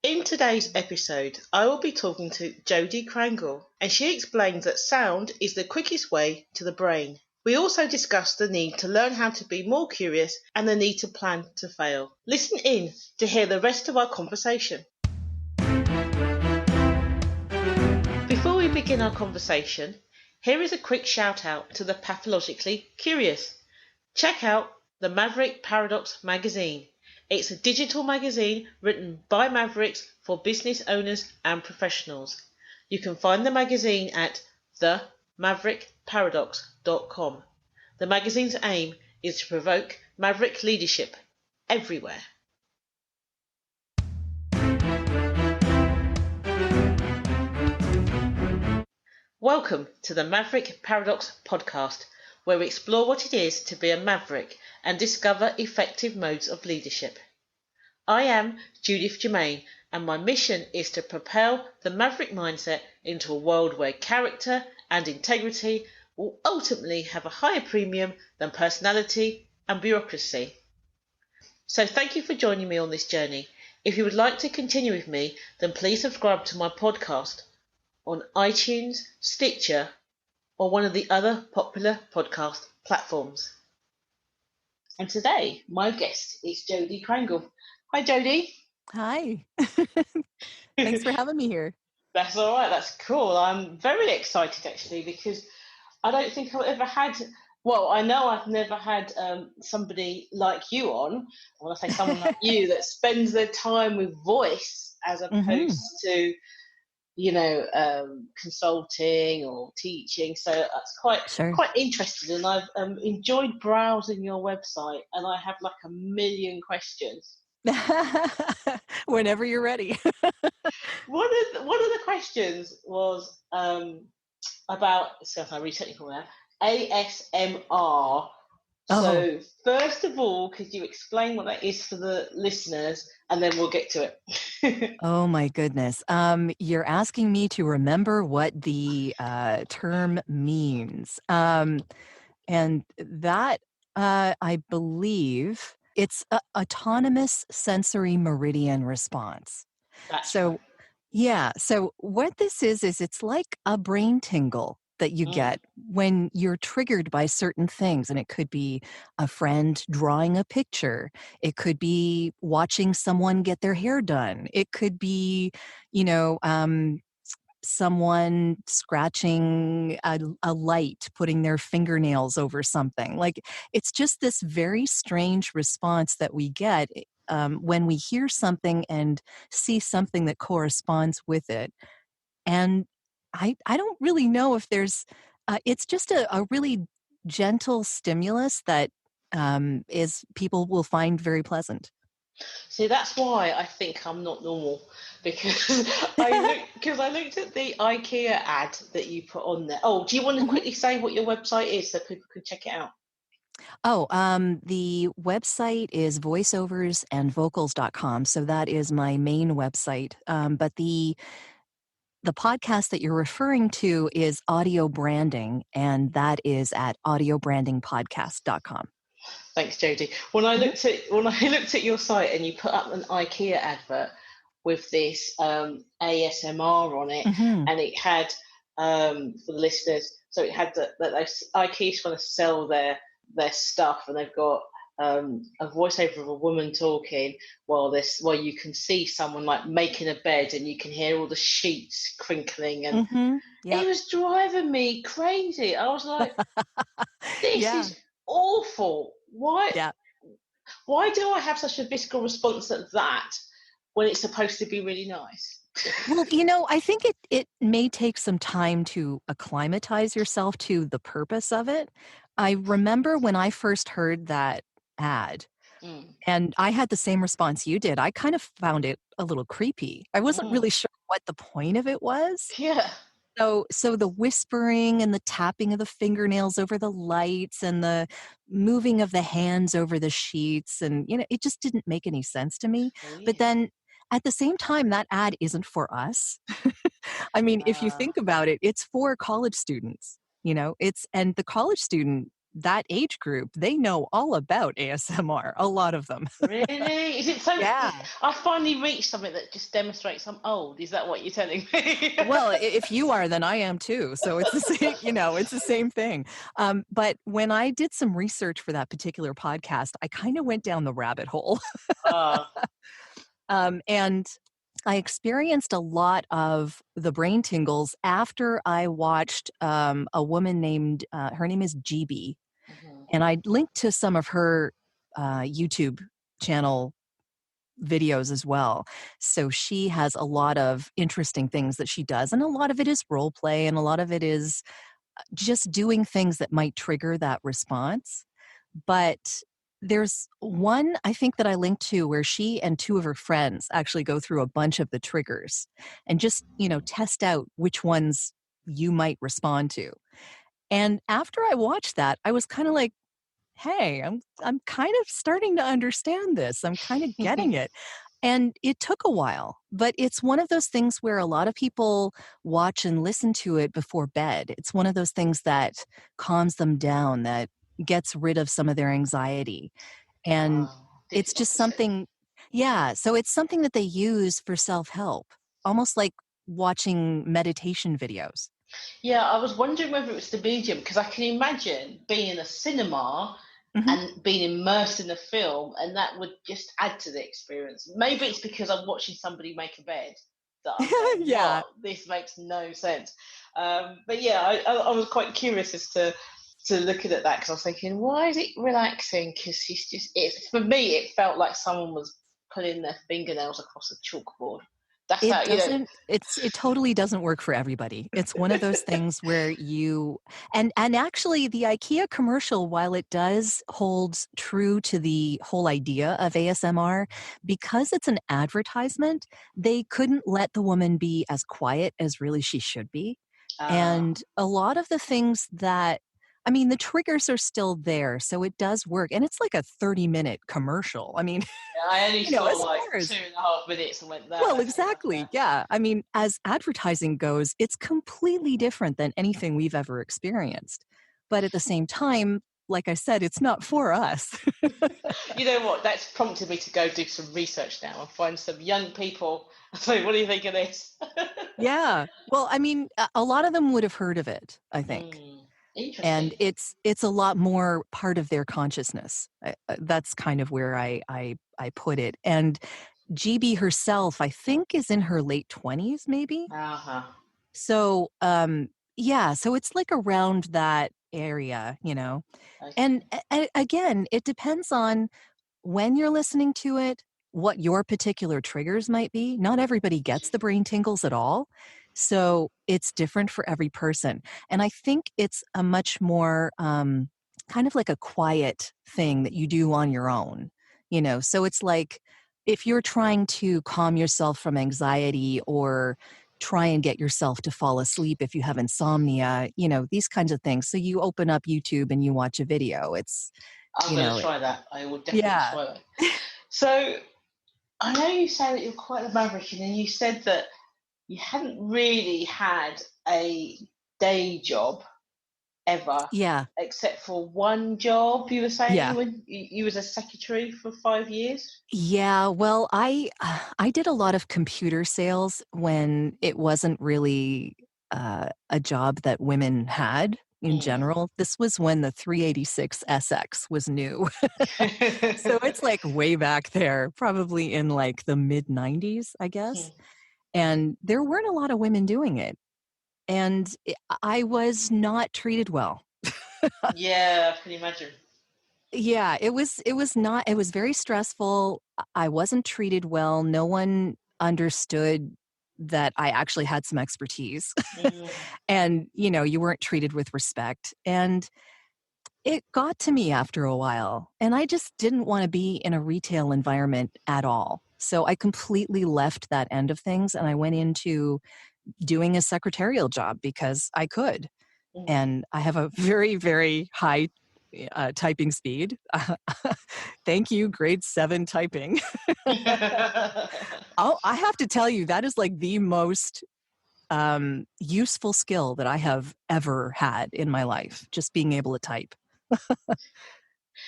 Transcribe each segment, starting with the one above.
In today's episode, I will be talking to Jodi Krangle, and she explains that sound is the quickest way to the brain. We also discuss the need to learn how to be more curious and the need to plan to fail. Listen in to hear the rest of our conversation. Before we begin our conversation, here is a quick shout out to the pathologically curious. Check out the Maverick Paradox magazine. It's a digital magazine written by Mavericks for business owners and professionals. You can find the magazine at themaverickparadox.com. The magazine's aim is to provoke maverick leadership everywhere. Welcome to the Maverick Paradox podcast, where we explore what it is to be a maverick and discover effective modes of leadership. I am Judith Germain, and my mission is to propel the maverick mindset into a world where character and integrity will ultimately have a higher premium than personality and bureaucracy. So thank you for joining me on this journey. If you would like to continue with me, then please subscribe to my podcast on iTunes, Stitcher, or one of the other popular podcast platforms. And today, my guest is Jodi Krangle. Hi, Jodi. Hi. Thanks for having me here. That's all right. That's cool. I'm very excited, actually, because I don't think I've ever had... Well, I know I've never had somebody like you on. I want to say someone like you that spends their time with voice as opposed to, consulting or teaching. So that's quite interesting. And I've enjoyed browsing your website, and I have like a million questions. Whenever you're ready. One of the questions was about, so I'm really technical now, ASMR. So first of all, could you explain what that is for the listeners, and then we'll get to it. Oh my goodness. You're asking me to remember what the term means. And that, I believe, it's autonomous sensory meridian response. That's so right. Yeah. So what this is it's like a brain tingle that you get when you're triggered by certain things. And it could be a friend drawing a picture. It could be watching someone get their hair done. It could be, someone scratching a light, putting their fingernails over something. Like, it's just this very strange response that we get when we hear something and see something that corresponds with it. And I don't really know if there's, it's just a really gentle stimulus that is people will find very pleasant. See, that's why I think I'm not normal, because I looked at the IKEA ad that you put on there. Oh, do you want to quickly say what your website is so people can check it out? The website is voiceoversandvocals.com. So that is my main website. But the podcast that you're referring to is audio branding, and that is at audiobrandingpodcast.com. Thanks, Jodi. When I looked at your site and you put up an IKEA advert with this ASMR on it, and it had for the listeners, so it had that IKEA's going to sell their stuff, and they've got a voiceover of a woman talking while you can see someone like making a bed, and you can hear all the sheets crinkling, and it was driving me crazy. I was like, this is awful. Why do I have such a visceral response at that when it's supposed to be really nice? Well, I think it may take some time to acclimatize yourself to the purpose of it. I remember when I first heard that ad, and I had the same response you did. I kind of found it a little creepy. I wasn't really sure what the point of it was. Yeah. So the whispering and the tapping of the fingernails over the lights and the moving of the hands over the sheets, and it just didn't make any sense to me. Oh, yeah. But then at the same time, that ad isn't for us. I mean, if you think about it, it's for college students. And the college student that age group, they know all about ASMR, a lot of them. Really? Is it so? Yeah. I finally reached something that just demonstrates I'm old. Is that what you're telling me? Well, if you are, then I am too. So it's the same, it's the same thing. But when I did some research for that particular podcast, I kind of went down the rabbit hole. Oh, And I experienced a lot of the brain tingles after I watched a woman named, her name is GB. mhm. And I linked to some of her YouTube channel videos as well. So she has a lot of interesting things that she does. And a lot of it is role play, and a lot of it is just doing things that might trigger that response. But there's one I think that I linked to where she and two of her friends actually go through a bunch of the triggers and just, test out which ones you might respond to. And after I watched that, I was kind of like, hey, I'm kind of starting to understand this. I'm kind of getting it. And it took a while, but it's one of those things where a lot of people watch and listen to it before bed. It's one of those things that calms them down, that gets rid of some of their anxiety. And Did it's the just opposite. something, yeah. So it's something that they use for self help, almost like watching meditation videos. Yeah, I was wondering whether it was the medium because I can imagine being in a cinema Hmm. and being immersed in the film, and that would just add to the experience. Maybe it's because I'm watching somebody make a bed that I'm going, Yeah. "What? This makes no sense." But yeah, I was quite curious as to looking at that because I was thinking, why is it relaxing? Because she's just it's for me, it felt like someone was pulling their fingernails across a chalkboard. That's It how you know. doesn't it totally doesn't work for everybody. It's one of those things where you and actually the IKEA commercial, while it does holds true to the whole idea of ASMR, because it's an advertisement, they couldn't let the woman be as quiet as really she should be. Uh, And a lot of the things that I mean, the triggers are still there, so it does work. And it's like a 30-minute commercial. I mean, Yeah, I only saw as like far as 2.5 minutes and went, "No, well, that's enough exactly. now." Yeah. I mean, as advertising goes, it's completely different than anything we've ever experienced. But at the same time, like I said, it's not for us. You know what? That's prompted me to go do some research now and find some young people. So, what do you think of this? Yeah. Well, I mean, a lot of them would have heard of it, I think. And Interesting. it's a lot more part of their consciousness. That's kind of where I put it. And GB herself, I think, is in her late 20s, maybe. Uh-huh. So, yeah, so it's like around that area. And Okay. again, it depends on when you're listening to it, what your particular triggers might be. Not everybody gets the brain tingles at all. So it's different for every person. And I think it's a much more kind of like a quiet thing that you do on your own. So it's like if you're trying to calm yourself from anxiety or try and get yourself to fall asleep if you have insomnia, these kinds of things. So you open up YouTube and you watch a video. It's, I'm you going to know, try that. I will definitely yeah. try that. So, I know you say that you're quite a maverick, and then you said that you hadn't really had a day job ever, Yeah. except for one job. You were saying Yeah. when you was a secretary for 5 years. Yeah, well, I did a lot of computer sales when it wasn't really a job that women had in Mm. general. This was when the 386 SX was new. So it's like way back there, probably in like the mid 90s, I guess. And there weren't a lot of women doing it. And I was not treated well. Yeah, I can imagine. Yeah, it was very stressful. I wasn't treated well. No one understood that I actually had some expertise. Mm. And, you weren't treated with respect. And it got to me after a while. And I just didn't want to be in a retail environment at all. So I completely left that end of things and I went into doing a secretarial job because I could. Mm. And I have a very, very high typing speed. Thank you, grade 7 typing. I have to tell you, that is like the most useful skill that I have ever had in my life, just being able to type.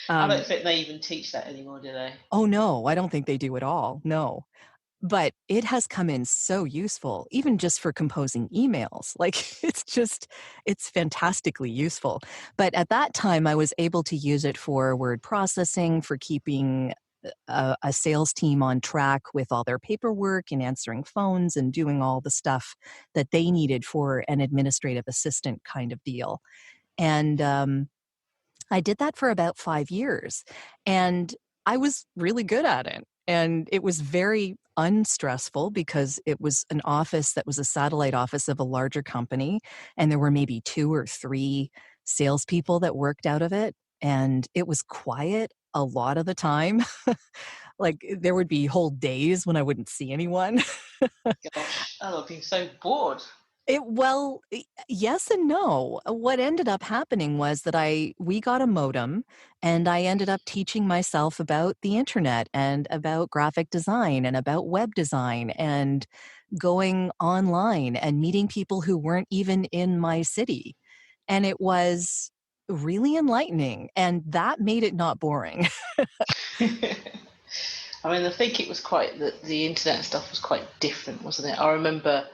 I don't Um, think they even teach that anymore, do they? oh no, I don't think they do at all. No. But it has come in so useful, even just for composing emails. Like it's fantastically useful. But at that time, I was able to use it for word processing, for keeping a sales team on track with all their paperwork and answering phones and doing all the stuff that they needed for an administrative assistant kind of deal. And I did that for about 5 years, and I was really good at it. And it was very unstressful because it was an office that was a satellite office of a larger company, and there were maybe 2 or 3 salespeople that worked out of it, and it was quiet a lot of the time. Like, there would be whole days when I wouldn't see anyone. Gosh, I've been so bored. Yes and no. What ended up happening was that we got a modem, and I ended up teaching myself about the internet and about graphic design and about web design and going online and meeting people who weren't even in my city. And it was really enlightening, and that made it not boring. I mean, I think it was quite the internet stuff was quite different, wasn't it? I remember,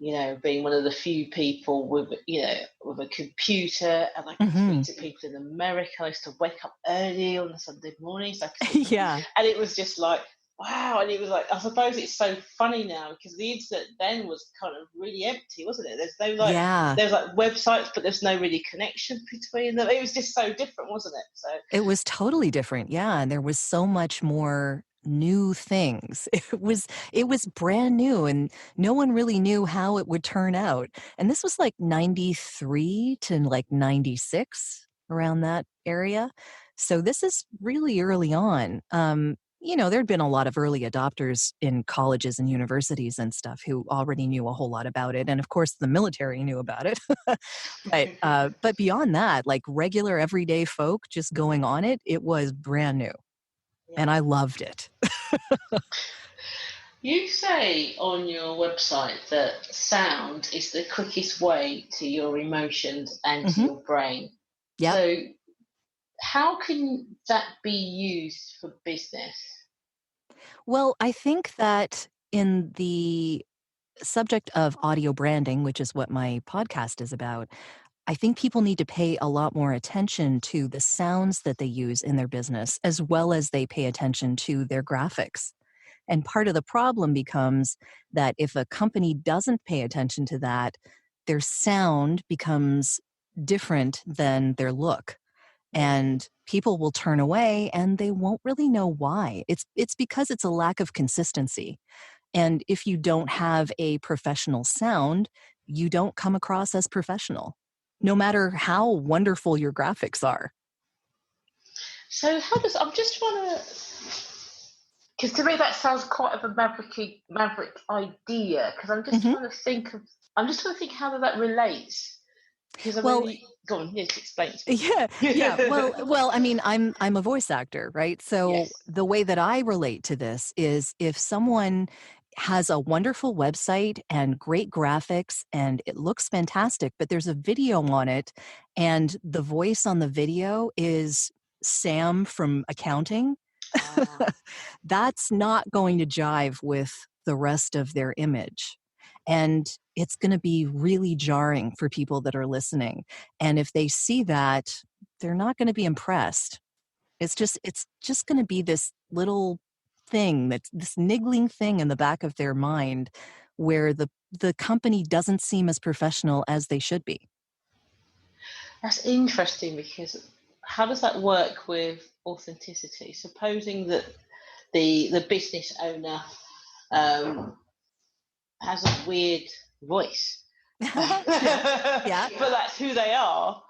being one of the few people with a computer, and I could speak Mhm. to people in America. I used to wake up early on a Sunday morning so I could speak to them, Yeah. and it was just like, wow. And it was like, I suppose it's so funny now because the internet then was kind of really empty, wasn't it? There's no like, Yeah. there's like websites, but there's no really connection between them. It was just so different, wasn't it? So It was totally different, yeah, and there was so much more new things. It was brand new, and no one really knew how it would turn out, and this was, like, 93 to, like, 96, around that area, so this is really early on. There'd been a lot of early adopters in colleges and universities and stuff who already knew a whole lot about it, and, of course, the military knew about it. But beyond that, like regular everyday folk just going on it, it was brand new, and yeah. I loved it. You say on your website that sound is the quickest way to your emotions and to Mhm. your brain. Yep. So, how can that be used for business? Well, I think that in the subject of audio branding, which is what my podcast is about, I think people need to pay a lot more attention to the sounds that they use in their business, as well as they pay attention to their graphics. And part of the problem becomes that if a company doesn't pay attention to that, their sound becomes different than their look. Yeah. And people will turn away and they won't really know why. It's because it's a lack of consistency. And if you don't have a professional sound, you don't come across as professional, no matter how wonderful your graphics are. So, how does I'm just trying to, because to me that sounds quite of a maverick idea. Because Mhm. I'm just trying to think how that relates. Because I Well, mean, go on, yes, explain to yeah, yeah. me. Well, I mean, I'm a voice actor, right? So Yes. the way that I relate to this is if someone has a wonderful website and great graphics and it looks fantastic, but there's a video on it and the voice on the video is Sam from accounting, Ah. that's not going to jive with the rest of their image. And it's going to be really jarring for people that are listening. And if they see that, they're not going to be impressed. It's just going to be this little thing, that's this niggling thing in the back of their mind where the company doesn't seem as professional as they should be. That's interesting because how does that work with authenticity? Supposing that the business owner um, has a weird voice, but Yeah. Yeah. that's who they are.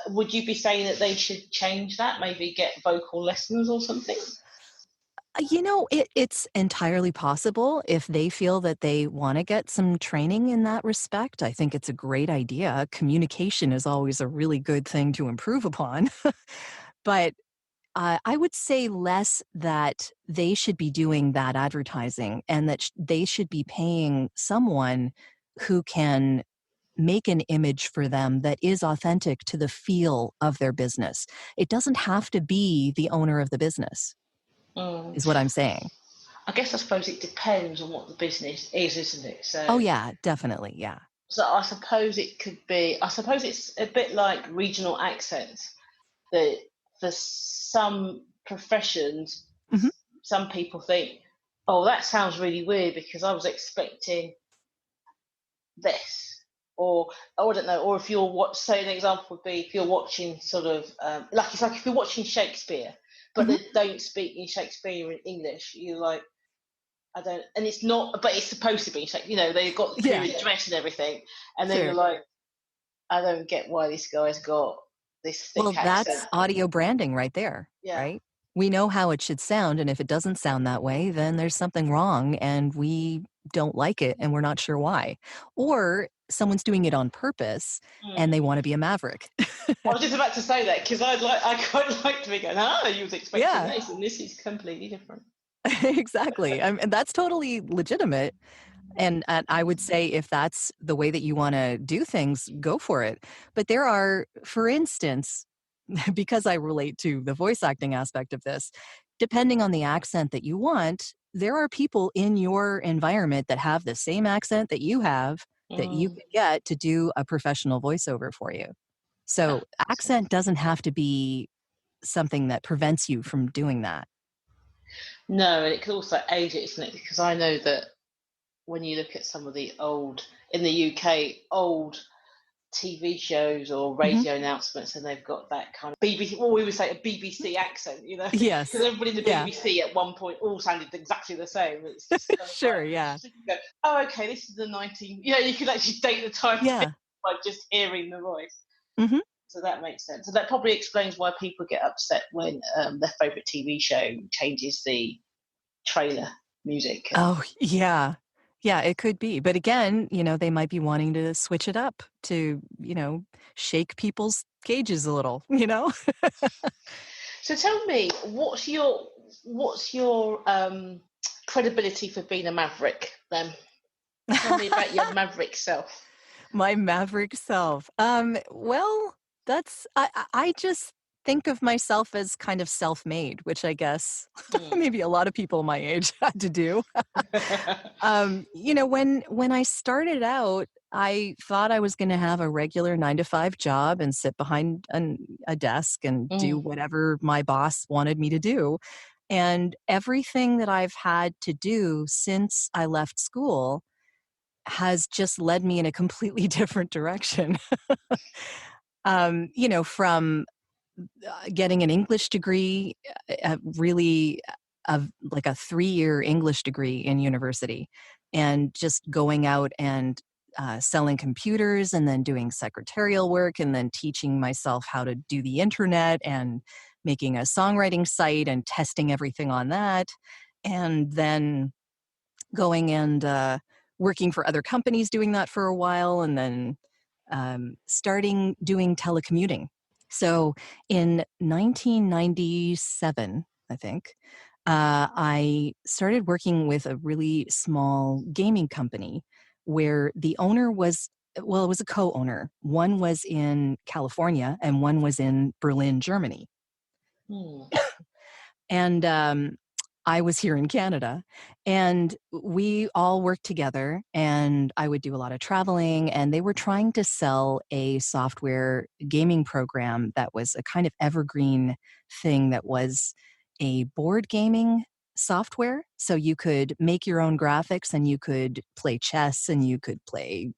Would you be saying that they should change that? Maybe get vocal lessons or something? It's entirely possible if they feel that they want to get some training in that respect. I think it's a great idea. Communication is always a really good thing to improve upon. But I would say less that they should be doing that advertising and that they should be paying someone who can make an image for them that is authentic to the feel of their business. It doesn't have to be the owner of the business, is what I'm saying. I suppose it depends on what the business is, isn't it? Oh, yeah, definitely. Yeah. So I suppose it could be. I suppose it's a bit like regional accents. That for some professions, Hmm. some people think, "Oh, that sounds really weird because I was expecting this," or oh, I don't know. Or if you're say an example would be if you're watching sort of like it's like if you're watching Shakespeare, but Hmm. they don't speak in Shakespearean English, you're like, I don't, and it's not, but it's supposed to be Shakespeare. You know, they've got the Yeah, period dress and everything, and then you're sure. like, I don't get why this guy's got this Well, thick that's accent. audio branding right there, Yeah. right? We know how it should sound, and if it doesn't sound that way, then there's something wrong and we don't like it and we're not sure why. Or someone's doing it on purpose and Mm. they want to be a maverick. I was just about to say that because I quite like to be going, you was expecting Yeah, this, and this is completely different. exactly. And that's totally legitimate. And I would say if that's the way that you want to do things, go for it. But there are, for instance, because I relate to the voice acting aspect of this, depending on the accent that you want, there are people in your environment that have the same accent that you have that you Mm. can get to do a professional voiceover for you. So accent doesn't have to be something that prevents you from doing that. No, and it could also age it, isn't it? Because I know that when you look at some of the old in the UK old TV shows or Hmm. radio announcements, and they've got that kind of BBC. Well, we would say a BBC accent, you know, because Yes. everybody in the Yeah. BBC at one point all sounded exactly the same. It's just kind of like, Sure. Yeah. so you go, oh, okay, this is the 19. You know, you can actually date the time Yeah. by just hearing the voice. Hmm. So that makes sense. So that probably explains why people get upset when their favourite TV show changes the trailer music. Oh, yeah. Yeah, it could be. But again, they might be wanting to switch it up to, shake people's cages a little? So tell me, what's your credibility for being a maverick then? Tell me about your maverick self. My maverick self. Well, I just think of myself as kind of self-made, which I guess Hmm. maybe a lot of people my age had to do. When I started out, I thought I was going to have a regular 9 to 5 job and sit behind a desk and do Mm. whatever my boss wanted me to do. And everything that I've had to do since I left school has just led me in a completely different direction. From getting an English degree, really like a 3-year English degree in university, and just going out and selling computers and then doing secretarial work and then teaching myself how to do the internet and making a songwriting site and testing everything on that. And then going and working for other companies doing that for a while, and then starting doing telecommuting. So in 1997, I think, I started working with a really small gaming company where the owner was, well, it was a co-owner. One was in California and one was in Berlin, Germany. Hmm. And I was here in Canada, and we all worked together, and I would do a lot of traveling, and they were trying to sell a software gaming program that was a kind of evergreen thing that was a board gaming software. So you could make your own graphics and you could play chess and you could play,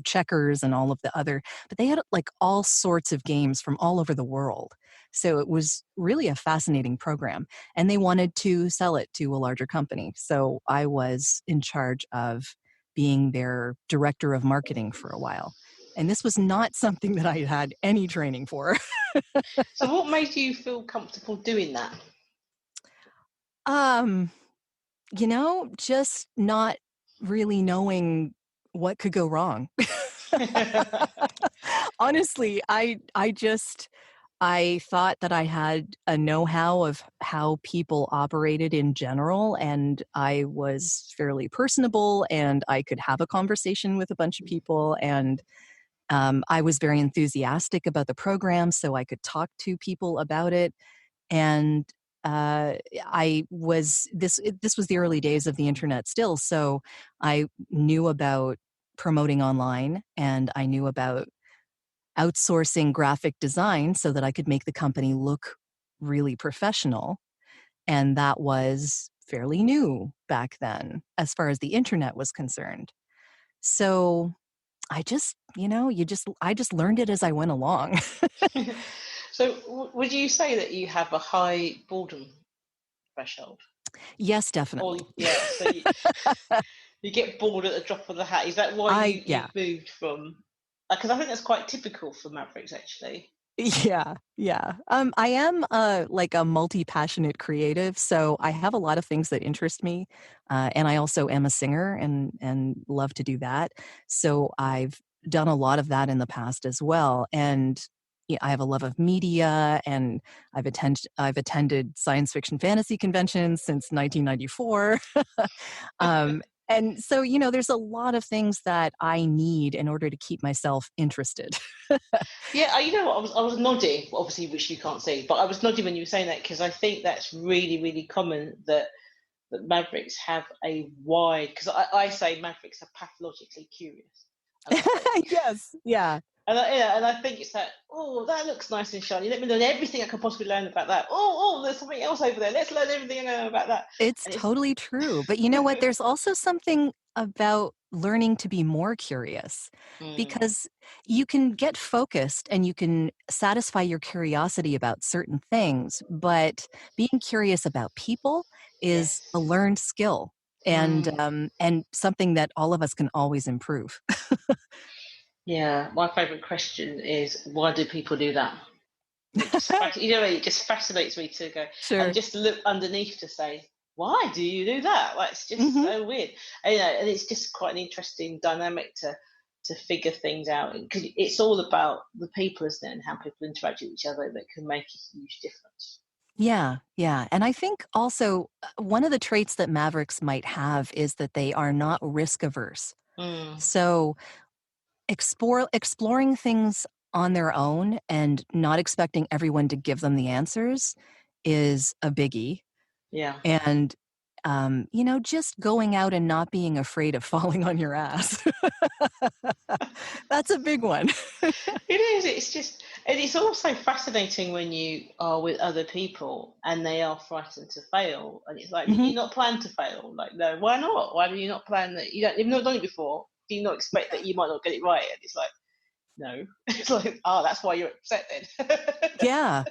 checkers and all of the other, but they had like all sorts of games from all over the world. So it was really a fascinating program, and they wanted to sell it to a larger company. So I was in charge of being their director of marketing for a while. And this was not something that I had any training for. So what made you feel comfortable doing that? um, just not really knowing what could go wrong. Honestly, I just I thought that I had a know-how of how people operated in general, and I was fairly personable, and I could have a conversation with a bunch of people, and I was very enthusiastic about the program, so I could talk to people about it. And this was the early days of the internet still, so I knew about promoting online, and I knew about outsourcing graphic design so that I could make the company look really professional. And that was fairly new back then as far as the internet was concerned. So I just, I just learned it as I went along. So, would you say that you have a high boredom threshold? Yes, definitely. Or yeah, so you get bored at the drop of the hat. Is that why Yeah. you've moved from? Because I think that's quite typical for Mavericks, actually. Yeah, yeah. I am like a multi-passionate creative, so I have a lot of things that interest me, and I also am a singer and love to do that. So I've done a lot of that in the past as well, and yeah, I have a love of media, and I've attended science fiction fantasy conventions since 1994. um, and so there's a lot of things that I need in order to keep myself interested. Yeah, you know what? I was nodding, obviously, which you can't see, but I was nodding when you were saying that because I think that's really, really common that Mavericks have a wide. Because I say Mavericks are pathologically curious, and I think, Yes, yeah. and I think it's that. Oh, that looks nice and shiny. Let me learn everything I can possibly learn about that. There's something else over there. Let's learn everything I know about that. It's And it's totally true. But you know what? There's also something about learning to be more curious Mm, because you can get focused and you can satisfy your curiosity about certain things, but being curious about people is yes. a learned skill Mm. and something that all of us can always improve. Yeah, my favourite question is why do people do that? It just fascinates me to go and Sure. just look underneath to say, why do you do that? Like it's just Hmm. so weird, and it's just quite an interesting dynamic to figure things out because it's all about the people, isn't it, and how people interact with each other that can make a huge difference. Yeah, yeah. And I think also one of the traits that Mavericks might have is that they are not risk averse. Mm, So exploring things on their own and not expecting everyone to give them the answers is a biggie. yeah. And just going out and not being afraid of falling on your ass. That's a big one. It is. It's just, and it's also fascinating when you are with other people and they are frightened to fail. And it's like, did Hmm. you not plan to fail? Like, no, why not? Why do you not plan that? You've not done it before. Do you not expect that you might not get it right? And it's like, no. It's like, oh, that's why you're upset then. Yeah.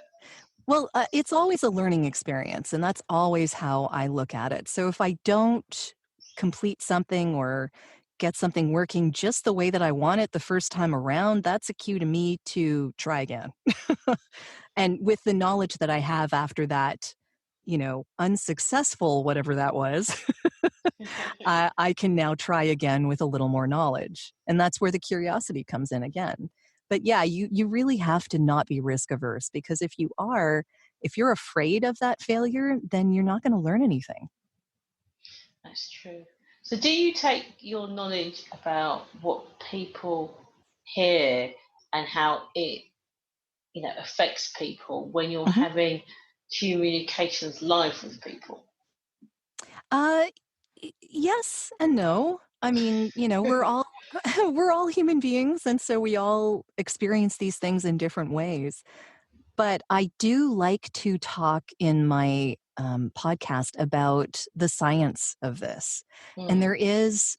Well, it's always a learning experience, and that's always how I look at it. So if I don't complete something or get something working just the way that I want it the first time around, that's a cue to me to try again. And with the knowledge that I have after that, unsuccessful, whatever that was, I can now try again with a little more knowledge. And that's where the curiosity comes in again. But yeah, you really have to not be risk averse because if you're afraid of that failure, then you're not going to learn anything. That's true. So, do you take your knowledge about what people hear and how it affects people when you're Mhm. having communications live with people? Uh, yes and no. I mean, we're all we're all human beings, and so we all experience these things in different ways. But I do like to talk in my podcast about the science of this, and Mm, there is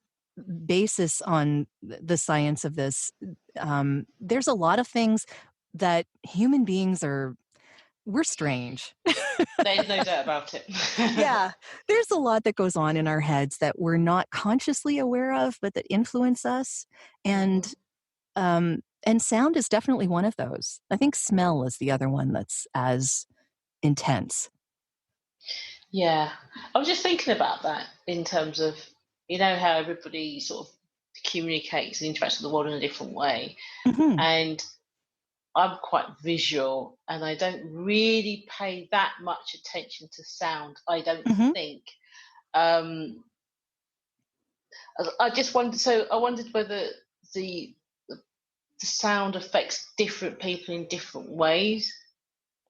basis on the science of this. There's a lot of things that human beings we're strange. there's no doubt about it. Yeah, there's a lot that goes on in our heads that we're not consciously aware of, but that influence us. Mhm. And sound is definitely one of those. I think smell is the other one that's as intense. Yeah, I was just thinking about that in terms of how everybody sort of communicates and interacts with the world in a different way, Mhm. and I'm quite visual and I don't really pay that much attention to sound, I don't Hmm. think. Um, I just wondered, so I wondered whether the, the sound affects different people in different ways.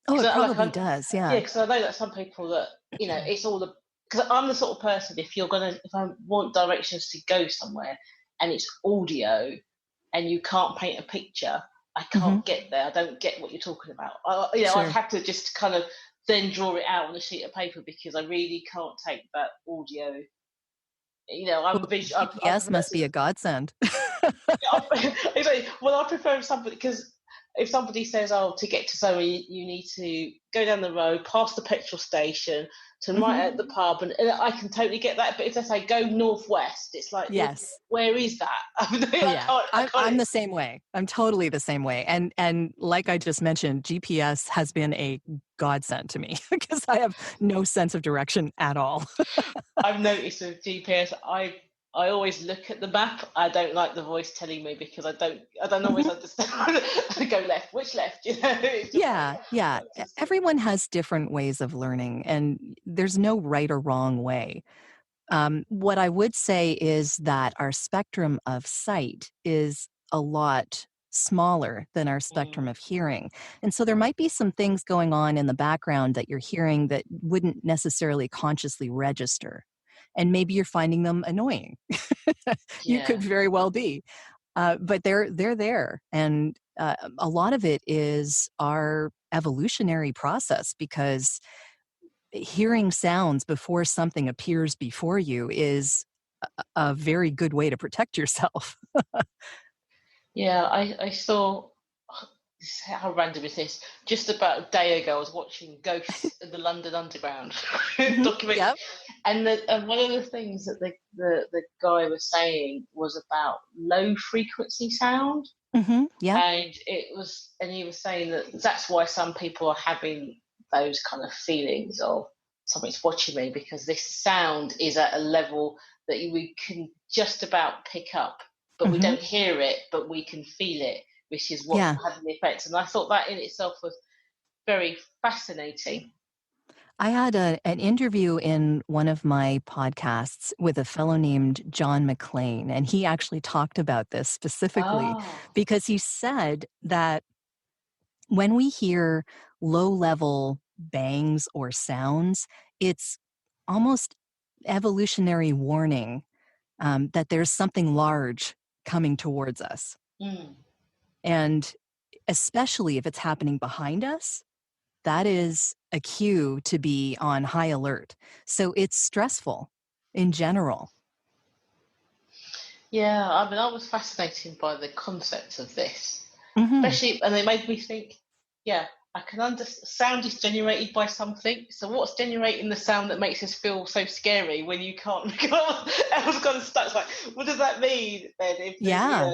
Oh, it Because probably does. yeah, Yeah. because I know that some people that, it's all the, because I'm the sort of person, if I want directions to go somewhere and it's audio and you can't paint a picture, I Hmm. can't get there. I don't get what you're talking about. I'd Sure. have to just kind of then draw it out on a sheet of paper because I really can't take that audio. Well, I GPS prefer must to, be a godsend. exactly. Well, I prefer somebody, because if somebody says, "Oh, to get to somewhere, you need to go down the road, past the petrol station, to right Hmm. at the pub," and I can totally get that. But if they say go northwest, it's like, well, Yes. where is that? Oh yeah. I I'm can't. the same way. I'm totally the same way. And like I just mentioned, GPS has been a godsend to me because I have no sense of direction at all. I've noticed with GPS, I always look at the map. I don't like the voice telling me because I don't always Mhm. understand. I go left, which left? It's just like, Yeah, yeah. just, Everyone has different ways of learning, and there's no right or wrong way. What I would say is that our spectrum of sight is a lot smaller than our spectrum mm, of hearing. And so there might be some things going on in the background that you're hearing that wouldn't necessarily consciously register. And maybe you're finding them annoying. You could yeah. very well be. But they're there. And a lot of it is our evolutionary process because hearing sounds before something appears before you is a very good way to protect yourself. Yeah, I saw, how random is this? Just about a day ago, I was watching Ghosts of the London Underground Hmm. documentary, Yep. and one of the things that the guy was saying was about low frequency sound, Hmm. Yep. and he was saying that that's why some people are having those kind of feelings of something's watching me, because this sound is at a level that we can just about pick up, but we Hmm. don't hear it, but we can feel it, which is what's Yeah. having the effects. And I thought that in itself was very fascinating. I had an interview in one of my podcasts with a fellow named John McLean, and he actually talked about this specifically Oh. because he said that when we hear low level bangs or sounds, it's almost evolutionary warning that there's something large coming towards us. Mm. And especially if it's happening behind us, that is a cue to be on high alert. So it's stressful in general. Yeah, I mean, I was fascinated by the concept of this, Hmm. especially, and it made me think, yeah, I can understand sound is generated by something. So what's generating the sound that makes us feel so scary when you can't? I was kind of stuck. It's like, what does that mean then? If there's, Yeah.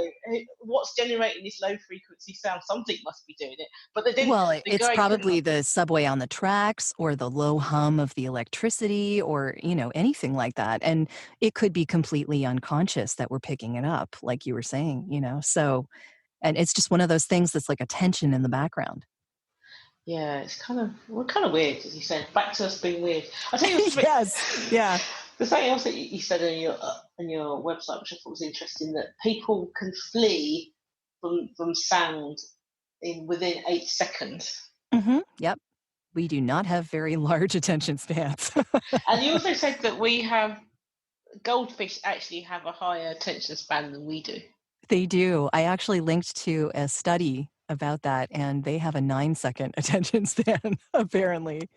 what's generating this low frequency sound? Something must be doing it. But then Well, the it's guy couldn't. probably the subway on the tracks or the low hum of the electricity or, anything like that. And it could be completely unconscious that we're picking it up, like you were saying. So, and it's just one of those things that's like a tension in the background. Yeah, it's kind of weird, as you said. Back to us being weird. I tell you something. Yes. Yeah. There's something else that you said on your website, which I thought was interesting, that people can flee from sound in within 8 seconds. Yep. We do not have very large attention spans. And you also said that we have goldfish actually have a higher attention span than we do, They do. I actually linked to a study about that, and they have a 9-second attention span, apparently.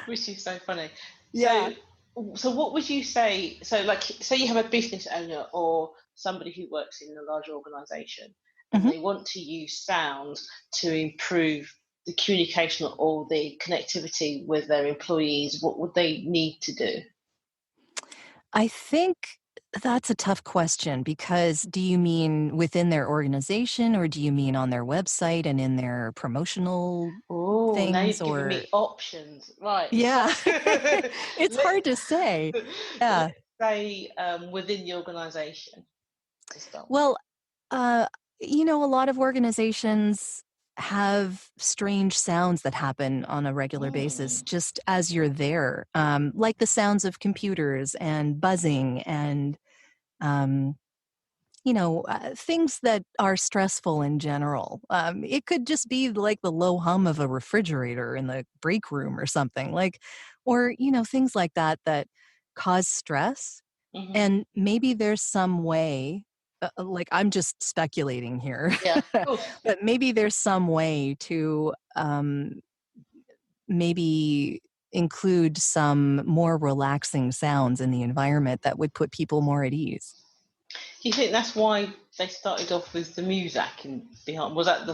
which is so funny. Yeah. So, so what would you say? So, like, say you have a business owner or somebody who works in a large organization, and Mhm. they want to use sound to improve the communication or the connectivity with their employees. What would they need to do? I think that's a tough question because do you mean within their organization or do you mean on their website and in their promotional Oh, now things you've given or me options. Right. So yeah. It's let, hard to say. Yeah. let's say within the organisation to start with. Well, uh, a lot of organizations have strange sounds that happen on a regular basis just as you're there, like the sounds of computers and buzzing and things that are stressful in general. It could just be like the low hum of a refrigerator in the break room or something, or things like that cause stress. Mm-hmm. And maybe there's some way, like I'm just speculating here, Yeah, of course. but maybe there's some way to maybe include some more relaxing sounds in the environment that would put people more at ease. Do you think that's why they started off with the music and behind? Was that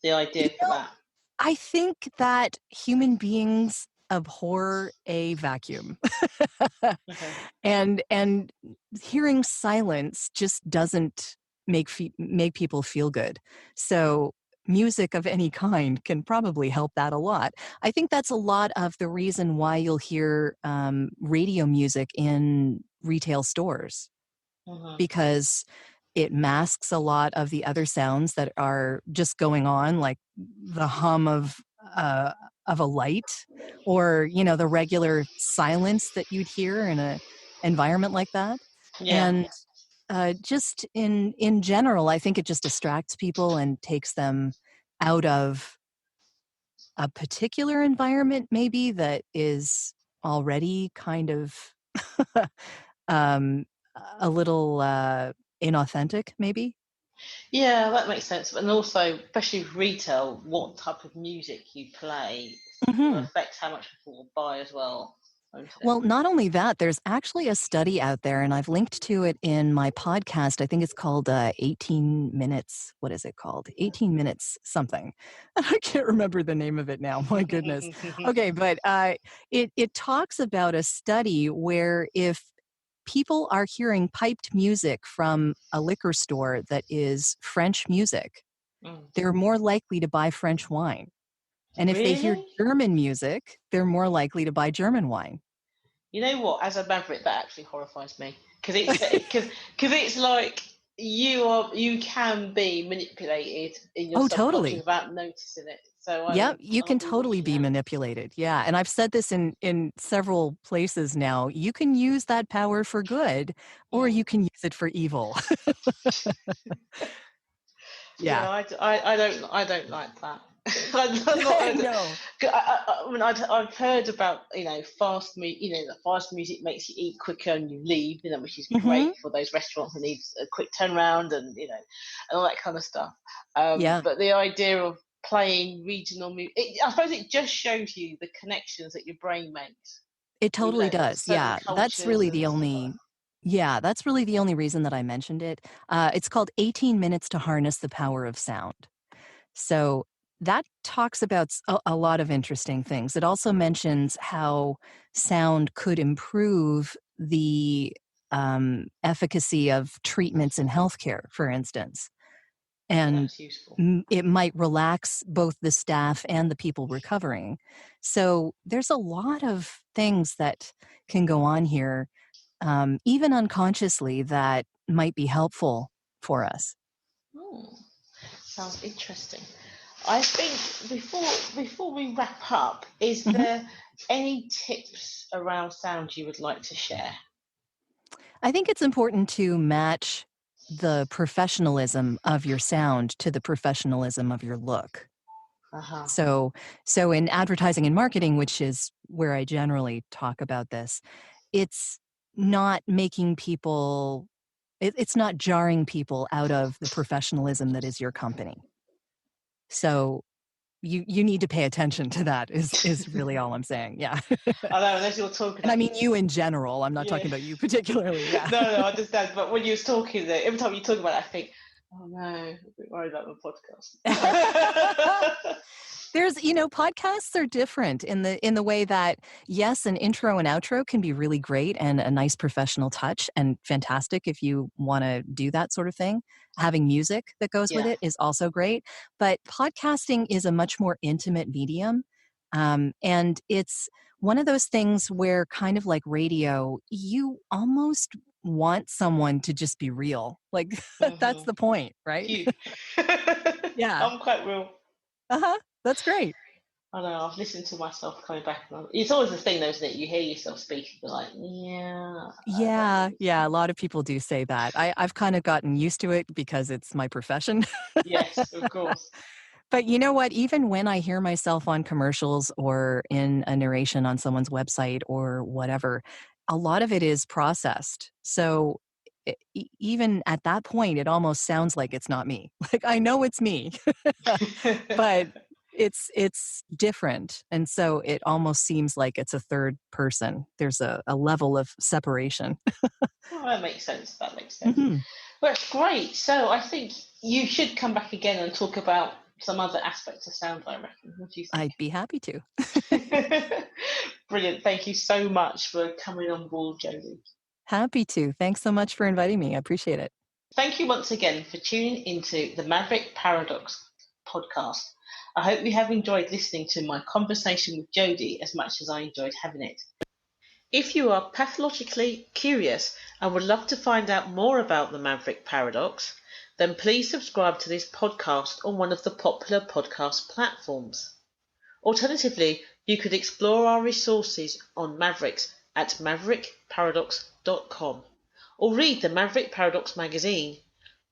the idea for that? I think that human beings abhor a vacuum. Okay. and hearing silence just doesn't make people feel good. So music of any kind can probably help that a lot. I think that's a lot of the reason why you'll hear radio music in retail stores, Mm-hmm. because it masks a lot of the other sounds that are just going on, like the hum of a light, or the regular silence that you'd hear in a environment like that. Yeah. And just in general, I think it just distracts people and takes them out of a particular environment, maybe that is already kind of um, a little inauthentic, maybe. Yeah, that makes sense. And also, especially with retail, what type of music you play sort of Hmm. affects how much people will buy as well, won't it? Well, not only that, there's actually a study out there, and I've linked to it in my podcast. I think it's called 18 Minutes. What is it called? 18 Minutes something. I can't remember the name of it now. My goodness. Okay, but it talks about a study where if people are hearing piped music from a liquor store that is French music, Mm. they're more likely to buy French wine. And if they hear Really? German music, they're more likely to buy German wine. You know what? As a Maverick, that actually horrifies me because it's like you can be manipulated in your Oh, subconscious totally. without noticing it. So Yep, you I'll can be with totally you be now. manipulated. Yeah, and I've said this in several places now. You can use that power for good, or Mm. you can use it for evil. Yeah, Yeah. I don't like that. I'm not. No. I mean, I've heard about fast the fast music makes you eat quicker and you leave, which is great Mhm. for those restaurants that need a quick turnaround and and all that kind of stuff. Yeah, But the idea of playing regional music, I suppose it just shows you the connections that your brain makes it with totally does. certain Yeah, cultures and stuff like that's really the only reason that I mentioned it. It's called 18 Minutes to Harness the Power of Sound. So that talks about a lot of interesting things. It also mentions how sound could improve the efficacy of treatments in healthcare, for instance. that. And That's useful. it might relax both the staff and the people recovering. So there's a lot of things that can go on here, even unconsciously, that might be helpful for us. Hmm. Sounds interesting. I think before we wrap up, is Mhm. there any tips around sound you would like to share? I think it's important to match the professionalism of your sound to the professionalism of your look. Uh-huh. So, so in advertising and marketing, which is where I generally talk about this, it's not making people, it's not jarring people out of the professionalism that is your company. So you need to pay attention to that is really all I'm saying. Yeah. I know, unless you're talking And I like mean you in general. I'm not yeah. talking about you particularly. Yeah. No, I understand. But when you was talking there, every time you talk about it, I think, oh no, I'm a bit worried about my podcast. There's, podcasts are different in the way that, yes, an intro and outro can be really great and a nice professional touch and fantastic if you want to do that sort of thing. Having music that goes with Yeah. it is also great. But podcasting is a much more intimate medium. And it's one of those things where, kind of like radio, you almost want someone to just be real. Like, that's Hmm. the point, right? You. Yeah. I'm quite real. That's great. I know, I've listened to myself coming back. It's always the thing, though, isn't it? You hear yourself speaking, you're like, yeah, I don't Yeah, really yeah, a sound lot of people do say that. I've kind of gotten used to it because it's my profession. Yes, of course. But you know what? Even when I hear myself on commercials or in a narration on someone's website or whatever, a lot of it is processed. So even at that point, it almost sounds like it's not me. Like I know it's me, but it's different, and so it almost seems like it's a third person. There's a level of separation. Well, that makes sense. That makes sense. Hmm. Well, that's great. So I think you should come back again and talk about some other aspects of sound, I reckon. What do you think? I'd be happy to. Brilliant. Thank you so much for coming on board, Jodi. Happy to. Thanks so much for inviting me. I appreciate it. Thank you once again for tuning into the Maverick Paradox podcast. I hope you have enjoyed listening to my conversation with Jodi as much as I enjoyed having it. If you are pathologically curious and would love to find out more about the Maverick Paradox, then please subscribe to this podcast on one of the popular podcast platforms. Alternatively, you could explore our resources on Mavericks at maverickparadox.com or read the Maverick Paradox magazine.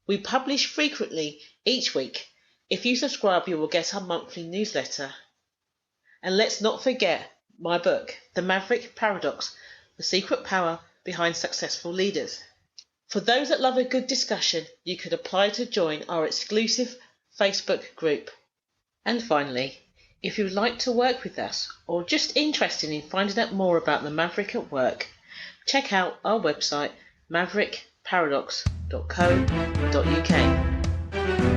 We publish frequently each week. If you subscribe, you will get our monthly newsletter. And let's not forget my book, The Maverick Paradox, The Secret Power Behind Successful Leaders. For those that love a good discussion, you could apply to join our exclusive Facebook group. And finally, if you would like to work with us or just interested in finding out more about the Maverick at work, check out our website maverickparadox.co.uk.